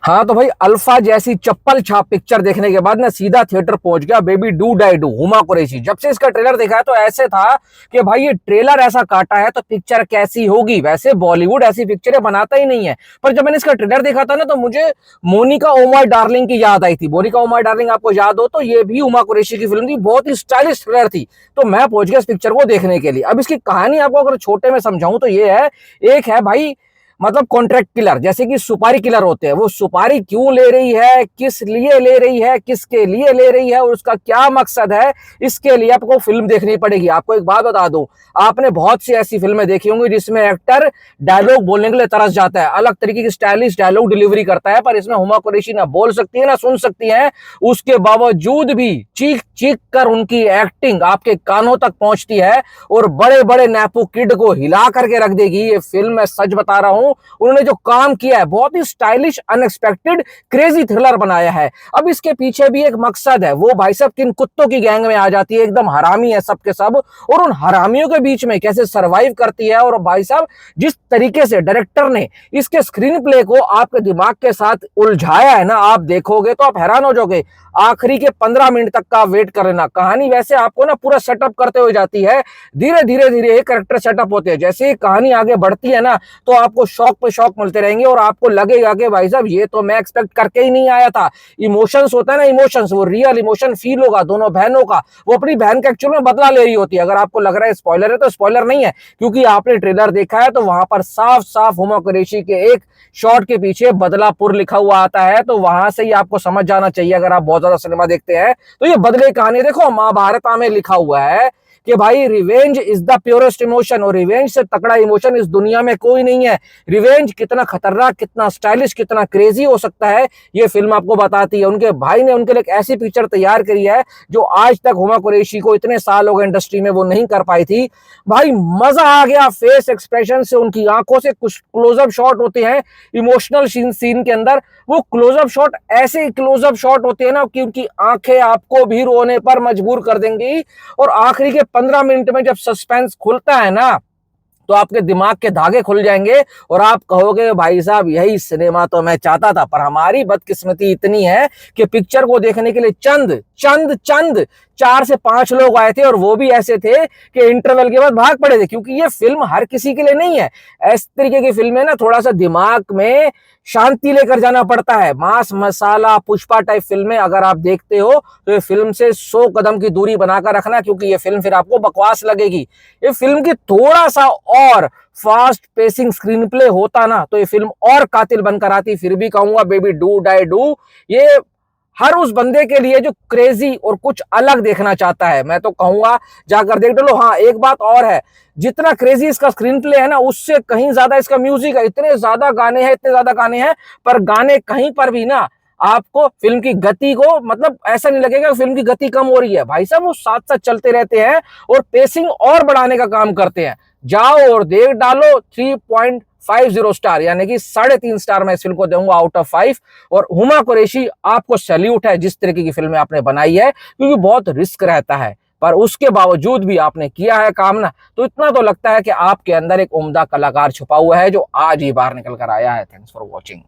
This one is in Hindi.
हाँ तो भाई अल्फा जैसी चप्पल छाप पिक्चर देखने के बाद ना सीधा थिएटर पहुंच गया baby do die do Huma Qureshi. जब से इसका ट्रेलर देखा है तो ऐसे था कि भाई ये ट्रेलर ऐसा काटा है तो पिक्चर कैसी होगी। वैसे बॉलीवुड ऐसी पिक्चरें बनाता ही नहीं है, पर जब मैंने इसका ट्रेलर देखा था ना तो मुझे मोनिका ओ माय डार्लिंग की याद आई थी। मोनिका ओ माय डार्लिंग आपको याद हो तो ये भी हुमा कुरैशी की फिल्म थी, बहुत ही स्टाइलिश ट्रेलर थी। तो मैं पहुंच गया इस पिक्चर को देखने के लिए। अब इसकी कहानी आपको अगर छोटे में समझाऊं तो ये है, एक है भाई मतलब कॉन्ट्रैक्ट किलर, जैसे कि सुपारी किलर होते हैं। वो सुपारी क्यों ले रही है, किस लिए ले रही है, किसके लिए ले रही है और उसका क्या मकसद है, इसके लिए आपको फिल्म देखनी पड़ेगी। आपको एक बात बता दूं, आपने बहुत सी ऐसी फिल्में देखी होंगी जिसमें एक्टर डायलॉग बोलने के लिए तरस जाता है, अलग तरीके की स्टाइलिश डायलॉग डिलीवरी करता है, पर इसमें हुमा कुरैशी ना बोल सकती है ना सुन सकती है। उसके बावजूद भी चीख चीख कर उनकी एक्टिंग आपके कानों तक पहुंचती है और बड़े बड़े नेपो किड को हिला करके रख देगी ये फिल्म। मैं सच बता रहा हूं, उन्होंने जो काम किया है बहुत ही स्टाइलिश, अनएक्सपेक्टेड, क्रेजी थ्रिलर बनाया है। अब इसके पीछे भी एक मकसद है। वो भाई साहब किन कुत्तों की गैंग में आ जाती है, एकदम हरामी है सब के सब, और उन हरामियों के बीच में कैसे सरवाइव करती है। और भाई साहब जिस तरीके से डायरेक्टर ने इसके स्क्रीन प्ले को आपके दिमाग के साथ उलझाया है ना, आप देखोगे तो आप हैरान हो जाओगे। आखिरी के 15 मिनट तक का वेट कर लेना। कहानी वैसे आपको ना पूरा सेटअप करते हुए जाती है, धीरे धीरे धीरे कैरेक्टर सेटअप होते हैं। जैसे ही कहानी आगे बढ़ती है ना तो आपको शौक पे शौक मिलते रहेंगे और आपको लगेगा कि भाई साहब ये तो मैं एक्सपेक्ट करके ही नहीं आया था। इमोशंस होता है ना, इमोशंस, वो रियल इमोशन फील होगा दोनों बहनों का। वो अपनी बहन का एक्चुअल में बदला ले रही होती है। अगर आपको लग रहा है स्पॉइलर है तो स्पॉइलर नहीं है, क्योंकि आपने ट्रेलर देखा है तो वहां पर साफ साफ हुमा कुरैशी के एक शॉट के पीछे बदलापुर लिखा हुआ आता है। तो वहां से ही आपको समझ जाना चाहिए, अगर आप बहुत ज्यादा सिनेमा देखते हैं तो ये बदले कहानी। देखो महाभारत में लिखा हुआ है कि भाई revenge is the purest emotion, और रिवेंज से तकड़ा इमोशन इस दुनिया में कोई नहीं है। रिवेंज कितना खतरनाक, कितना स्टाइलिश, कितना क्रेजी हो सकता है ये फिल्म आपको बताती है। उनके भाई ने उनके लिए एक ऐसी पिक्चर तैयार करी है जो आज तक हुमा कुरैशी को, इतने साल हो गए इंडस्ट्री में, वो नहीं कर पाई थी। भाई मजा आ गया फेस एक्सप्रेशन से, उनकी आंखों से कुछ क्लोजअप शॉट होते हैं इमोशनल सीन के अंदर। वो क्लोजअप शॉट ऐसे क्लोजअप शॉट होते हैं ना कि उनकी आंखें आपको भी रोने पर मजबूर कर देंगी। और आखिरी के 15 मिनट में जब सस्पेंस खुलता है ना तो आपके दिमाग के धागे खुल जाएंगे और आप कहोगे भाई साहब यही सिनेमा तो मैं चाहता था। पर हमारी बदकिस्मती इतनी है कि पिक्चर को देखने के लिए चंद चंद चंद 4 से 5 लोग आए थे, और वो भी ऐसे थे कि इंटरवल के बाद भाग पड़े थे, क्योंकि ये फिल्म हर किसी के लिए नहीं है। इस तरीके की फिल्में ना थोड़ा सा दिमाग में शांति लेकर जाना पड़ता है। मांस मसाला पुष्पा टाइप फिल्में अगर आप देखते हो तो ये फिल्म से 100 कदम की दूरी बनाकर रखना, क्योंकि ये फिल्म फिर आपको बकवास लगेगी। ये फिल्म की थोड़ा सा और फास्ट पेसिंग स्क्रीन प्ले होता ना तो ये फिल्म और कातिल बनकर आती। फिर भी कहूंगा बेबी डू डाई डू ये हर उस बंदे के लिए जो क्रेजी और कुछ अलग देखना चाहता है, मैं तो कहूंगा जाकर देख डालो। हाँ एक बात और है, जितना क्रेजी इसका स्क्रीन प्ले है ना उससे कहीं ज्यादा इसका म्यूजिक है। इतने ज्यादा गाने हैं, इतने ज्यादा गाने हैं, पर गाने कहीं पर भी ना आपको फिल्म की गति को, मतलब ऐसा नहीं लगेगा फिल्म की गति कम हो रही है। भाई साहब वो साथ साथ चलते रहते हैं और पेसिंग और बढ़ाने का काम करते हैं। जाओ और देख डालो। 3.50 स्टार, यानी कि 3.5 स्टार मैं इस फिल्म को दूंगा आउट ऑफ 5। और हुमा कुरैशी आपको सैल्यूट है जिस तरीके की फिल्में आपने बनाई है, क्योंकि बहुत रिस्क रहता है, पर उसके बावजूद भी आपने किया है काम ना, तो इतना तो लगता है कि आपके अंदर एक उम्दा कलाकार छुपा हुआ है जो आज ही बाहर निकल कर आया है। Thanks for watching.